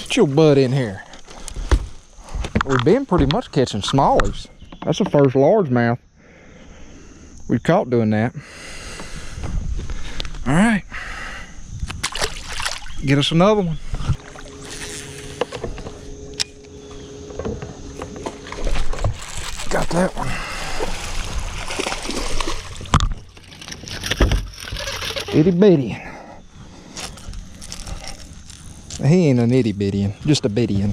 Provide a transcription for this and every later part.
Get your butt in here. We've been pretty much catching smallies. That's the first largemouth we've caught doing that. All right, get us another one. Got that one. Itty bitty. He ain't an itty bitty, just a bitty.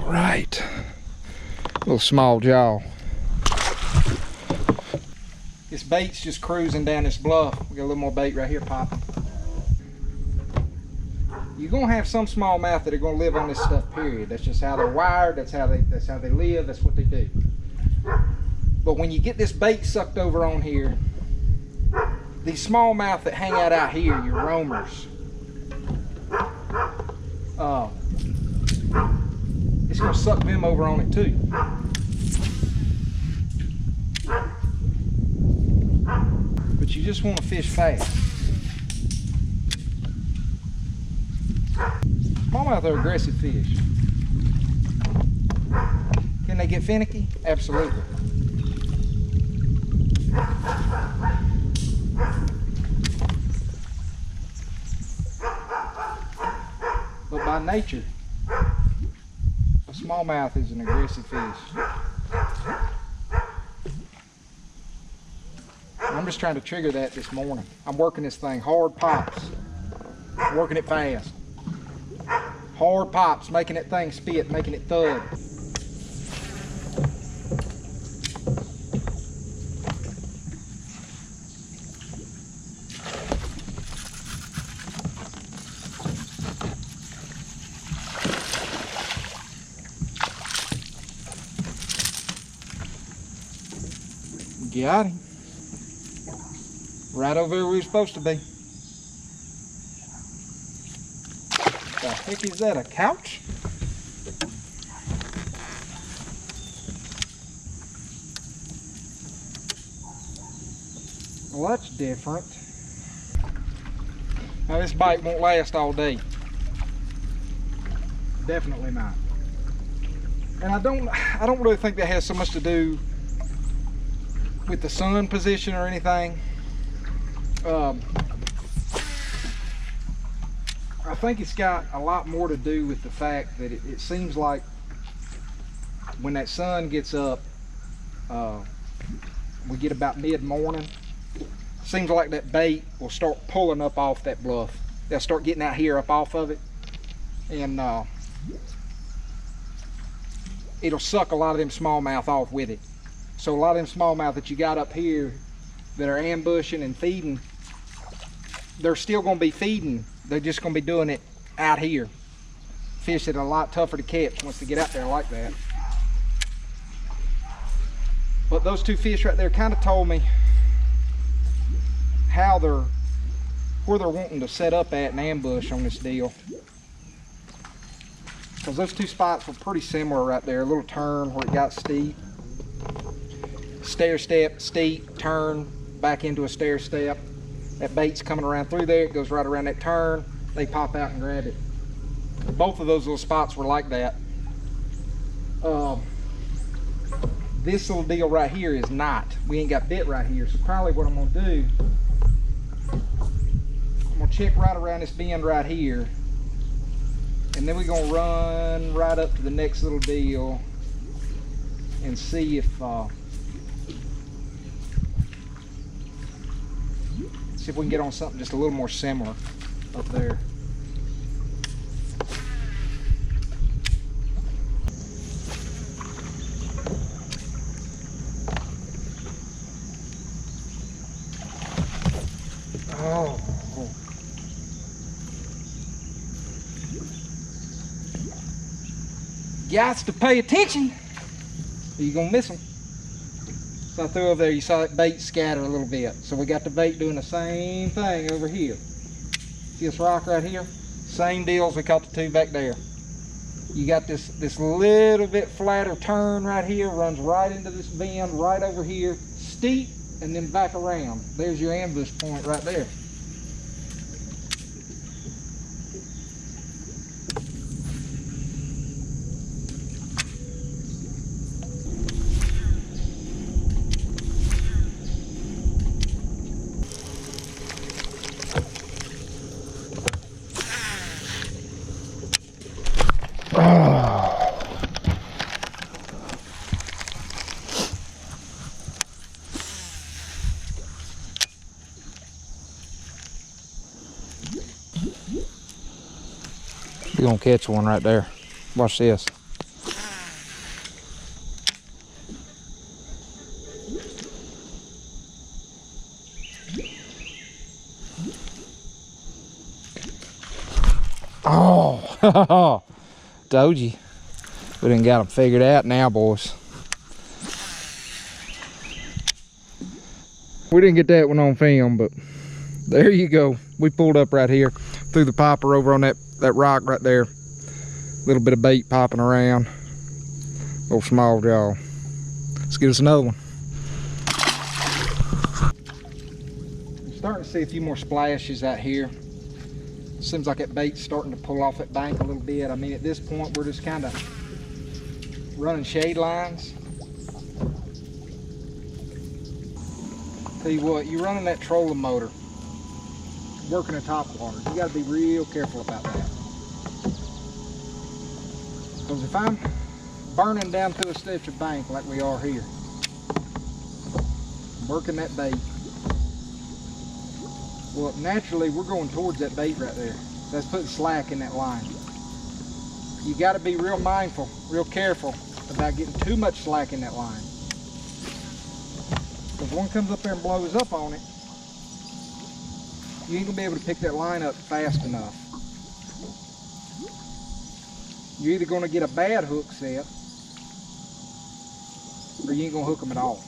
Right. Little small jaw. This bait's just cruising down this bluff. We got a little more bait right here popping. You're gonna have some smallmouth that are gonna live on this stuff, period. That's just how they're wired, that's how they live, that's what they do. But when you get this bait sucked over on here, these smallmouth that hang out here, your roamers, it's gonna suck them over on it too. But you just want to fish fast. Smallmouth are aggressive fish. Can they get finicky? Absolutely. But by nature, a smallmouth is an aggressive fish. I'm just trying to trigger that this morning. I'm working this thing hard pops, working it fast. Hard pops, making that thing spit, making it thud. Got him. Right over where we were supposed to be. The heck is that, a couch? Well, that's different. Now this bite won't last all day. Definitely not. And I don't really think that has so much to do with the sun position or anything. I think it's got a lot more to do with the fact that it seems like when that sun gets up, we get about mid-morning, seems like that bait will start pulling up off that bluff. They'll start getting out here up off of it, and it'll suck a lot of them smallmouth off with it. So a lot of them smallmouth that you got up here that are ambushing and feeding, they're still going to be feeding. They're just going to be doing it out here. Fish that are a lot tougher to catch once they get out there like that. But those two fish right there kind of told me where they're wanting to set up at and ambush on this deal. Because those two spots were pretty similar right there. A little turn where it got steep. Stair step, steep, turn, back into a stair step. That bait's coming around through there, it goes right around that turn, they pop out and grab it. Both of those little spots were like that. This little deal right here is not. We ain't got bit right here, so probably what I'm gonna do, I'm gonna check right around this bend right here, and then we're gonna run right up to the next little deal and see if we can get on something just a little more similar up there. Oh. Gots to pay attention or you're gonna miss them. So I threw over there, you saw that bait scatter a little bit. So we got the bait doing the same thing over here. See this rock right here? Same deal as we caught the two back there. You got this little bit flatter turn right here, runs right into this bend right over here, steep, and then back around. There's your ambush point right there. You're gonna catch one right there. Watch this. Oh, told you. We done got them figured out now, boys. We didn't get that one on film, but there you go. We pulled up right here, threw the popper over on that rock right there. Little bit of bait popping around. Little small jaw. Let's get us another one. I'm starting to see a few more splashes out here. Seems like that bait's starting to pull off that bank a little bit. I mean, at this point, we're just kind of running shade lines. Tell you what, you're running that trolling motor, working a topwater, you got to be real careful about that. Because if I'm burning down through a stretch of bank like we are here, working that bait, well, naturally we're going towards that bait right there. That's putting slack in that line. You got to be real mindful, real careful about getting too much slack in that line. If one comes up there and blows up on it, you ain't gonna be able to pick that line up fast enough. You're either gonna get a bad hook set, or you ain't gonna hook them at all.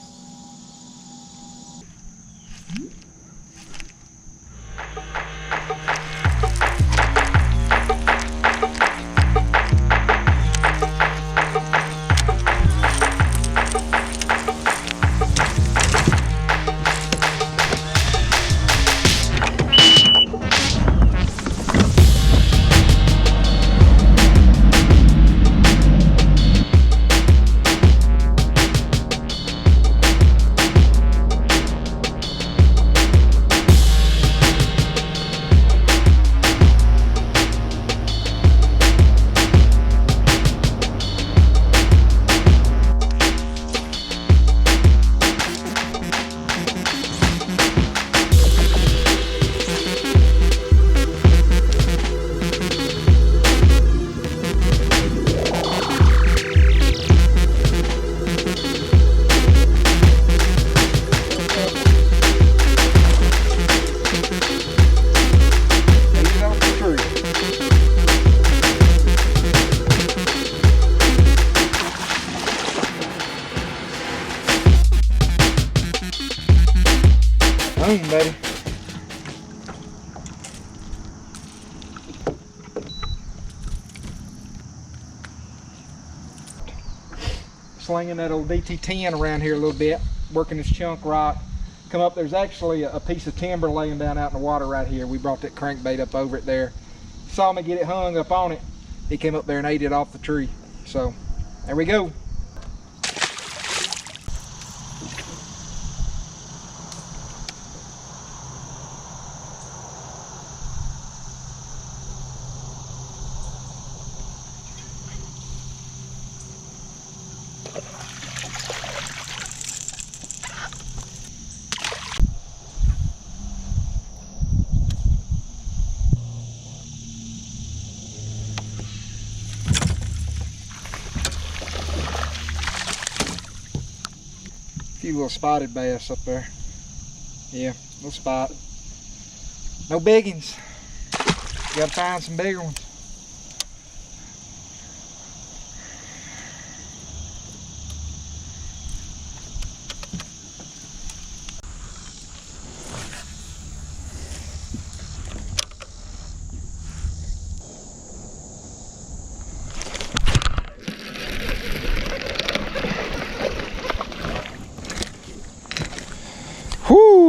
Boom, buddy. Slinging that old DT10 around here a little bit, working this chunk rock. Come up, there's actually a piece of timber laying down out in the water right here. We brought that crankbait up over it there. Saw me get it hung up on it. He came up there and ate it off the tree. So, there we go. Few little spotted bass up there. Yeah, little spot. No biggins. Gotta find some bigger ones.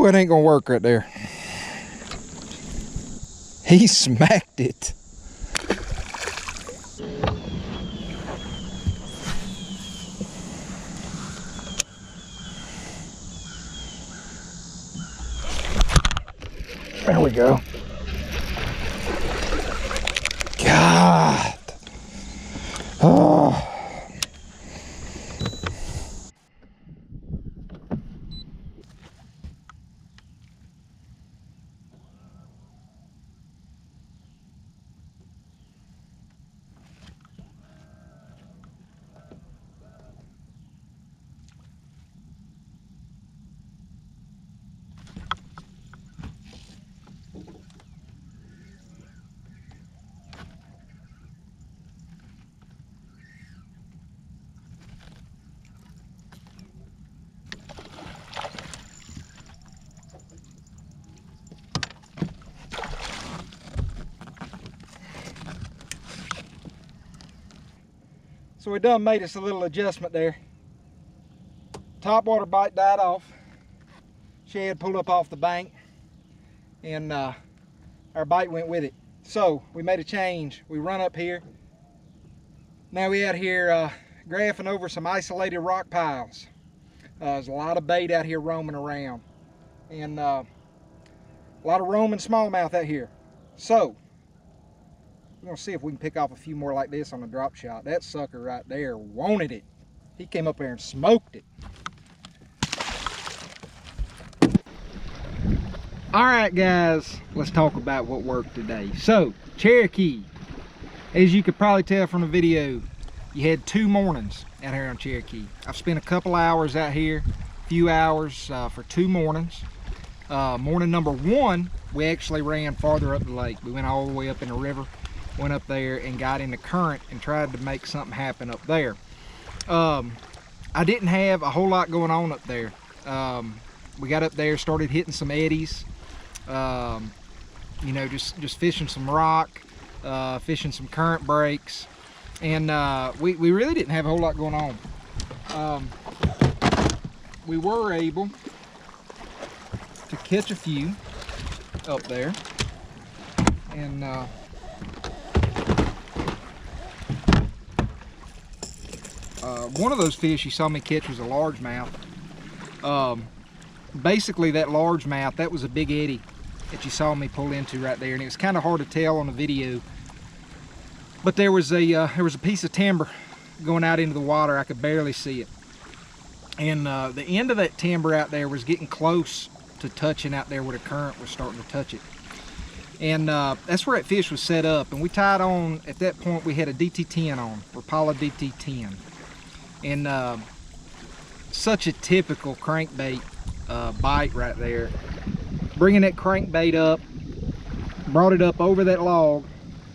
Whew, it ain't gonna work right there. He smacked it. There we go. God. Oh. So we done made us a little adjustment there. Topwater bite died off. Shad pulled up off the bank, and our bite went with it. So we made a change. We run up here. Now we out here graphing over some isolated rock piles. There's a lot of bait out here roaming around, and a lot of roaming smallmouth out here. So we're gonna see if we can pick off a few more like this on a drop shot. That sucker right there wanted it. He came up there and smoked it. All right, guys, let's talk about what worked today. So Cherokee, as you could probably tell from the video, you had 2 mornings out here on Cherokee. I've spent a couple hours out here, a few hours for 2 mornings. Morning number 1, we actually ran farther up the lake. We went all the way up in the river, went up there and got in the current and tried to make something happen up there. I didn't have a whole lot going on up there. We got up there, started hitting some eddies, you know, just fishing some rock, fishing some current breaks, and we really didn't have a whole lot going on. We were able to catch a few up there, and one of those fish you saw me catch was a largemouth. Basically that largemouth, that was a big eddy that you saw me pull into right there, and it was kind of hard to tell on the video, but there was a piece of timber going out into the water. I could barely see it, and the end of that timber out there was getting close to touching out there where the current was starting to touch it, and that's where that fish was set up. And we tied on, at that point we had a DT10 on, Rapala DT10, and such a typical crankbait bite right there. Bringing that crankbait up, brought it up over that log,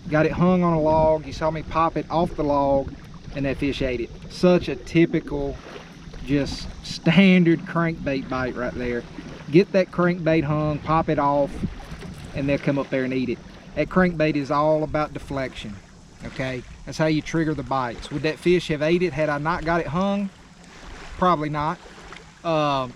got it hung on a log. You saw me pop it off the log, and that fish ate it. Such a typical, just standard crankbait bite right there. Get that crankbait hung, pop it off, and they'll come up there and eat it. That crankbait is all about deflection, okay? That's how you trigger the bites. Would that fish have ate it had I not got it hung? Probably not.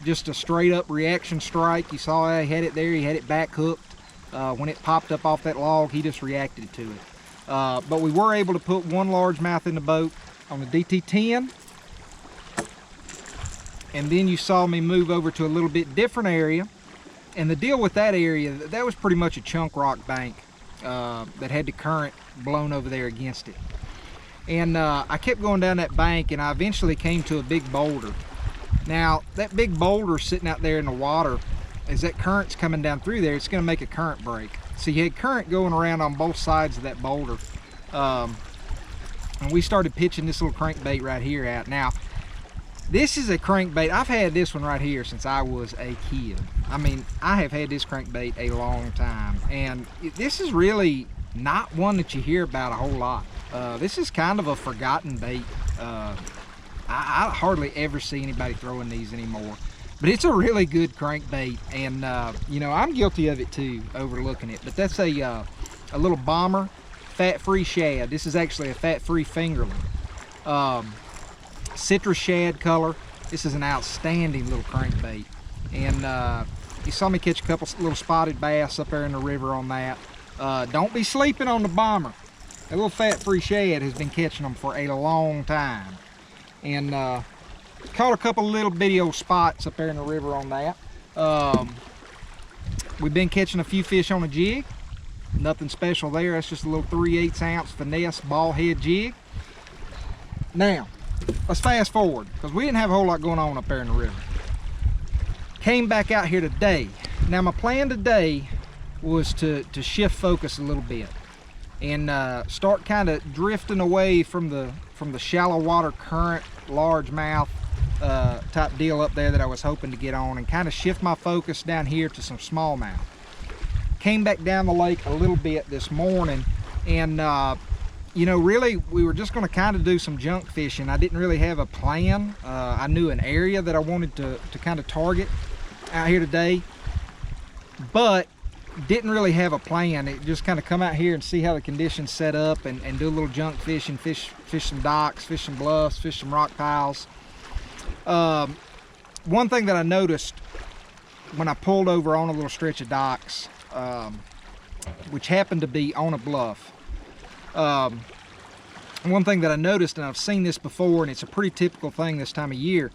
Just a straight up reaction strike. You saw I had it there, he had it back hooked. When it popped up off that log, he just reacted to it. But we were able to put 1 largemouth in the boat on the DT10. And then you saw me move over to a little bit different area. And the deal with that area, that was pretty much a chunk rock bank that had the current blown over there against it. And I kept going down that bank, and I eventually came to a big boulder. Now, that big boulder sitting out there in the water, as that current's coming down through there, it's going to make a current break. So you had current going around on both sides of that boulder. And we started pitching this little crankbait right here out. Now, this is a crankbait. I've had this one right here since I was a kid. I mean, I have had this crankbait a long time. And this is really not one that you hear about a whole lot. This is kind of a forgotten bait. I hardly ever see anybody throwing these anymore, but it's a really good crankbait, and you know, I'm guilty of it too, overlooking it. But that's a little bomber fat-free shad. This is actually a fat-free fingerling, citrus shad color. This is an outstanding little crankbait, and You saw me catch a couple little spotted bass up there in the river on that. Don't be sleeping on the bomber. That little fat-free shad has been catching them for a long time. And caught a couple little bitty old spots up there in the river on that. We've been catching a few fish on a jig. Nothing special there. That's just a little 3/8 ounce finesse ball head jig. Now, let's fast forward, because we didn't have a whole lot going on up there in the river. Came back out here today. Now my plan today was to shift focus a little bit and start kind of drifting away from the shallow water current, largemouth type deal up there that I was hoping to get on, and kind of shift my focus down here to some smallmouth. Came back down the lake a little bit this morning, and you know, really we were just going to kind of do some junk fishing. I didn't really have a plan. I knew an area that I wanted to kind of target out here today, but didn't really have a plan. It just kind of come out here and see how the conditions set up, and do a little junk fishing, fish some docks, fish some bluffs, fish some rock piles. One thing that I noticed when I pulled over on a little stretch of docks, which happened to be on a bluff, one thing that I noticed, and I've seen this before, and it's a pretty typical thing this time of year,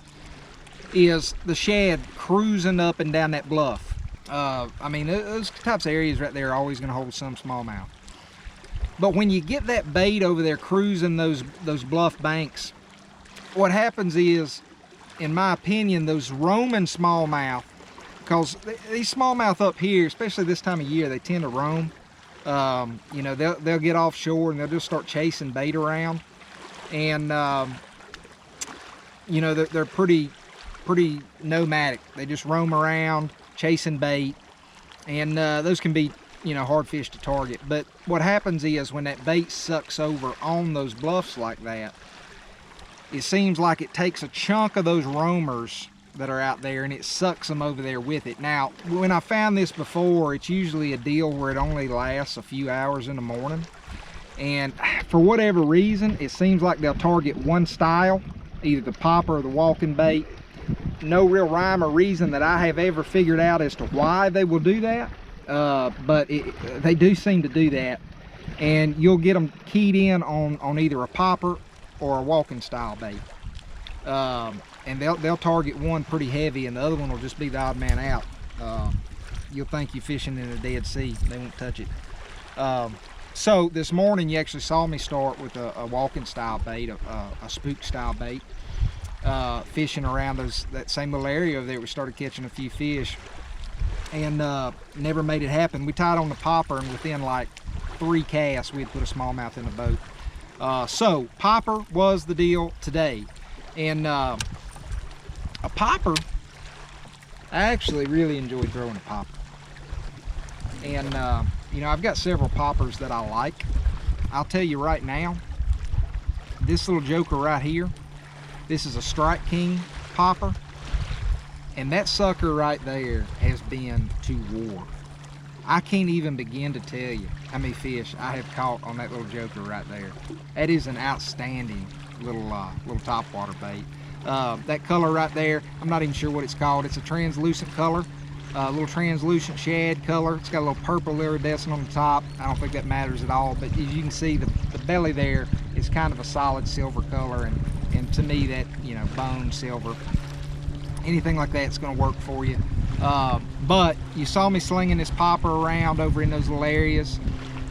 is the shad cruising up and down that bluff. I mean, those types of areas right there are always going to hold some smallmouth. But when you get that bait over there cruising those bluff banks, what happens is, in my opinion, those roaming smallmouth, because these smallmouth up here, especially this time of year, they tend to roam. You know, they'll get offshore and they'll just start chasing bait around, and you know, they're pretty nomadic. They just roam around chasing bait, and those can be, you know, hard fish to target. But what happens is, when that bait sucks over on those bluffs like that, it seems like it takes a chunk of those roamers that are out there and it sucks them over there with it. Now, when I found this before, it's usually a deal where it only lasts a few hours in the morning, and for whatever reason, it seems like they'll target one style, either the popper or the walking bait. No real rhyme or reason that I have ever figured out as to why they will do that, but they do seem to do that, and you'll get them keyed in on either a popper or a walking style bait, and they'll target one pretty heavy, and the other one will just be the odd man out. You'll think you're fishing in a Dead Sea. They won't touch it. So this morning you actually saw me start with a walking style bait, a spook style bait, fishing around that same little area over there. We started catching a few fish, and never made it happen. We tied on the popper, and within like 3 casts we had put a smallmouth in the boat. So popper was the deal today, and a popper, I actually really enjoy throwing a popper, and you know, I've got several poppers that I like. I'll tell you right now, this little joker right here, this is a Strike King popper, and that sucker right there has been to war. I can't even begin to tell you how many fish I have caught on that little joker right there. That is an outstanding little topwater bait. That color right there, I'm not even sure what it's called. It's a translucent color, a little translucent shad color. It's got a little purple iridescent on the top. I don't think that matters at all, but as you can see, the belly there is kind of a solid silver color, and to me, that, you know, bone silver, anything like that's going to work for you. But you saw me slinging this popper around over in those little areas,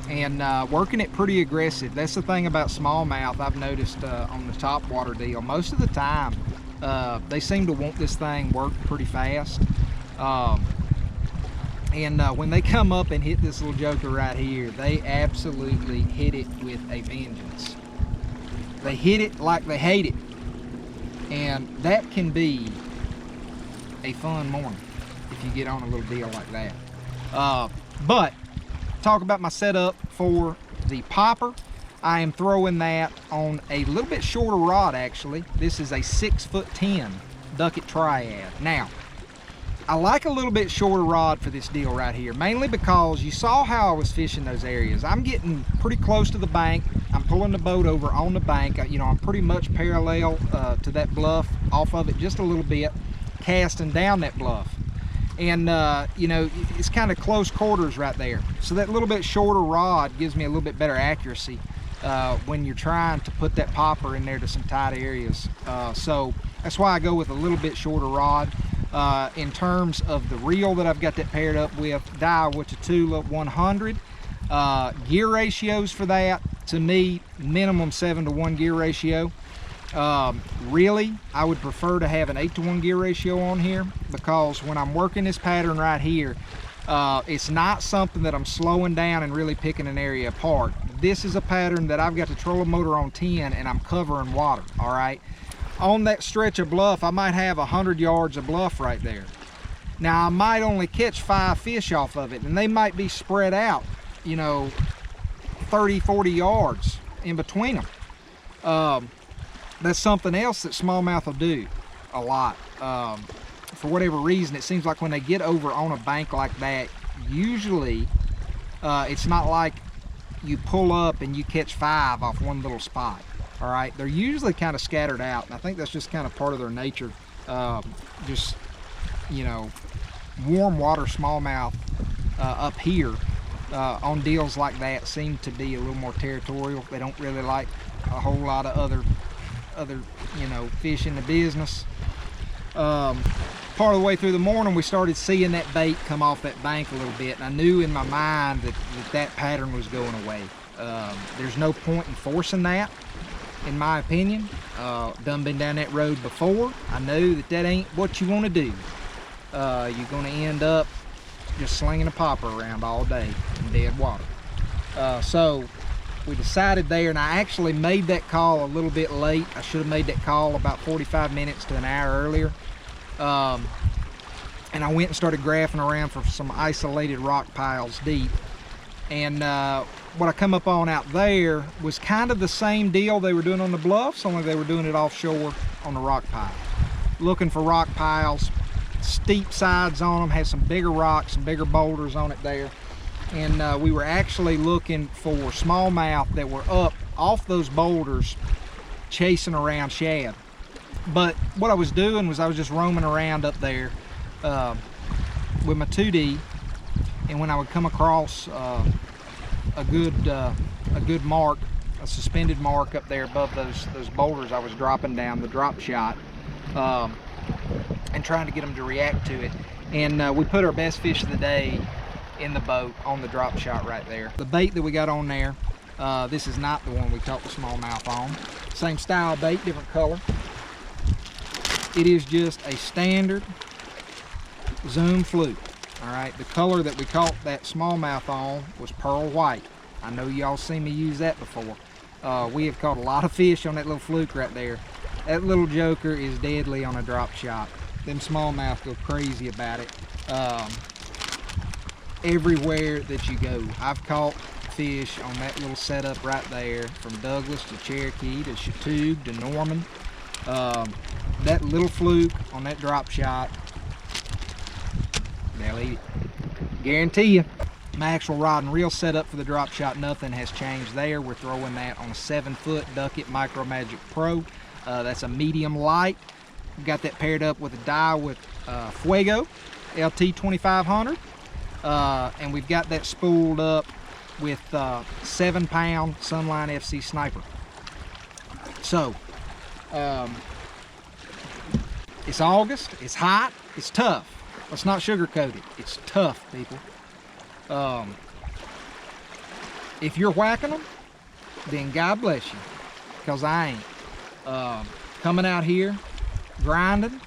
and working it pretty aggressive. That's the thing about smallmouth I've noticed on the topwater deal. Most of the time, they seem to want this thing worked pretty fast. And when they come up and hit this little joker right here, they absolutely hit it with a vengeance. They hit it like they hate it, and that can be a fun morning if you get on a little deal like that. But talk about my setup for the popper. I am throwing that on a little bit shorter rod, actually. This is a 6'10" Duckett Triad. Now, I like a little bit shorter rod for this deal right here, mainly because you saw how I was fishing those areas. I'm getting pretty close to the bank. I'm pulling the boat over on the bank. You know, I'm pretty much parallel to that bluff, off of it just a little bit, casting down that bluff. And you know, it's kind of close quarters right there. So that little bit shorter rod gives me a little bit better accuracy when you're trying to put that popper in there to some tight areas. So that's why I go with a little bit shorter rod. In terms of the reel that I've got that paired up with, Daiwa Tatula 100. Gear ratios for that, to me, minimum 7-to-1 gear ratio. Really, I would prefer to have an 8-to-1 gear ratio on here, because when I'm working this pattern right here, it's not something that I'm slowing down and really picking an area apart. This is a pattern that I've got the trolling motor on 10 and I'm covering water, all right? On that stretch of bluff, I might have 100 yards of bluff right there. Now, I might only catch 5 fish off of it, and they might be spread out, you know, 30, 40 yards in between them. That's something else that smallmouth will do a lot. For whatever reason, it seems like when they get over on a bank like that, usually it's not like you pull up and you catch 5 off one little spot. All right, they're usually kind of scattered out, and I think that's just kind of part of their nature. Just, you know, warm water smallmouth up here on deals like that seem to be a little more territorial. They don't really like a whole lot of other you know, fish in the business. Part of the way through the morning, we started seeing that bait come off that bank a little bit, and I knew in my mind that pattern was going away. There's no point in forcing that, in my opinion. Done been down that road before. I know that ain't what you want to do. You're going to end up just slinging a popper around all day in dead water. So we decided there, and I actually made that call a little bit late. I should have made that call about 45 minutes to an hour earlier. And I went and started graphing around for some isolated rock piles deep. And what I come up on out there was kind of the same deal they were doing on the bluffs, only they were doing it offshore on the rock pile. Looking for rock piles, steep sides on them, had some bigger rocks, some bigger boulders on it there. And we were actually looking for smallmouth that were up off those boulders chasing around shad. But what I was doing was I was just roaming around up there with my 2D, and when I would come across a good mark, a suspended mark up there above those boulders, I was dropping down the drop shot and trying to get them to react to it. And we put our best fish of the day in the boat on the drop shot right there. The bait that we got on there, this is not the one we caught the smallmouth on. Same style bait, different color. It is just a standard Zoom Fluke. All right, the color that we caught that smallmouth on was pearl white. I know y'all seen me use that before. We have caught a lot of fish on that little Fluke right there. That little joker is deadly on a drop shot. Them smallmouth go crazy about it. Everywhere that you go, I've caught fish on that little setup right there, from Douglas to Cherokee to Chattooga to Norman. That little Fluke on that drop shot, they'll eat it. Guarantee you. My actual rod and reel setup for the drop shot, nothing has changed there. We're throwing that on a 7-foot Duckett Micro Magic Pro. That's a medium light. We've got that paired up with a Diawa Feugo LT 2500. And we've got that spooled up with 7-pound Sunline FC Sniper. So, it's August, it's hot, it's tough. Let's not sugarcoat it. It's tough, people. If you're whacking them, then God bless you, because I ain't. Coming out here, grinding,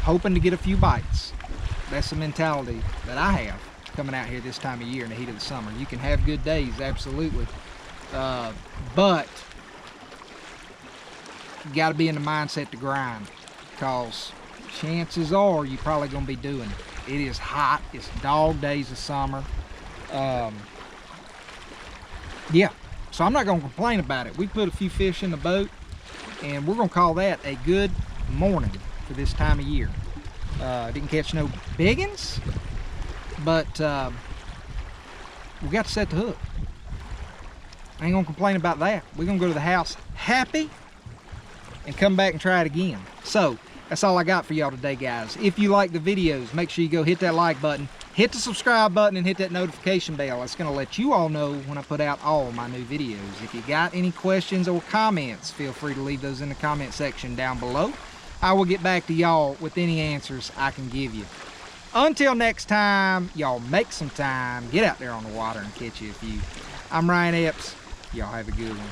hoping to get a few bites. That's the mentality that I have coming out here this time of year in the heat of the summer. You can have good days, absolutely. But you got to be in the mindset to grind, because chances are you're probably going to be doing it. It is hot. It's dog days of summer. Yeah, so I'm not going to complain about it. We put a few fish in the boat, and we're going to call that a good morning for this time of year. Didn't catch no biggins, but we got to set the hook. I ain't gonna complain about that. We're gonna go to the house happy and come back and try it again. So That's all I got for y'all today, guys. If you like the videos, make sure you go hit that like button, hit the subscribe button, and hit that notification bell. It's going to let you all know when I put out all my new videos. If you got any questions or comments, feel free to leave those in the comment section down below. I will get back to y'all with any answers I can give you. Until next time, y'all make some time, get out there on the water and catch you a few. I'm Ryan Epps. Y'all have a good one.